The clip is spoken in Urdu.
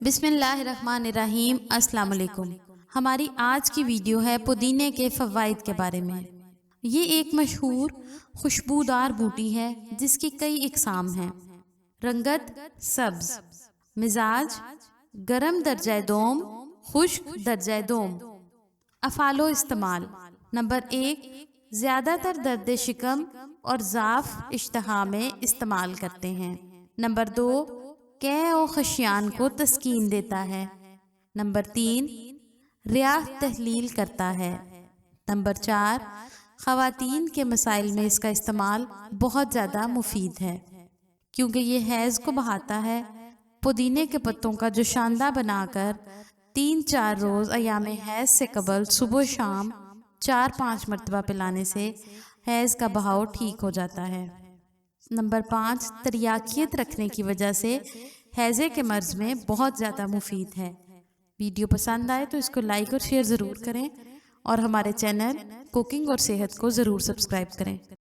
بسم اللہ الرحمن الرحیم۔ السلام علیکم۔ ہماری آج کی ویڈیو ہے پودینے کے فوائد کے بارے میں۔ یہ ایک مشہور خوشبودار بوٹی ہے جس کی کئی اقسام ہیں۔ رنگت سبز، مزاج گرم درجہ دوم، خشک درجہ دوم۔ افعال و استعمال: نمبر 1، زیادہ تر درد شکم اور ضعف اشتہا میں استعمال کرتے ہیں۔ نمبر 2، قے و خشیان کو تسکین دیتا ہے۔ نمبر 3، ریاح تحلیل کرتا ہے۔ نمبر 4، خواتین کے مسائل میں اس کا استعمال بہت زیادہ مفید ہے کیونکہ یہ حیض کو بڑھاتا ہے۔ پودینے کے پتوں کا جو شاندہ بنا کر 3-4 روز ایام حیض سے قبل صبح و شام 4-5 مرتبہ پلانے سے حیض کا بہاؤ ٹھیک ہو جاتا ہے۔ نمبر 5، تریاکیت رکھنے کی وجہ سے ہیضے کے مرض میں بہت زیادہ مفید ہے۔ ویڈیو پسند آئے تو اس کو لائک اور شیئر ضرور کریں اور ہمارے چینل کوکنگ اور صحت کو ضرور سبسکرائب کریں۔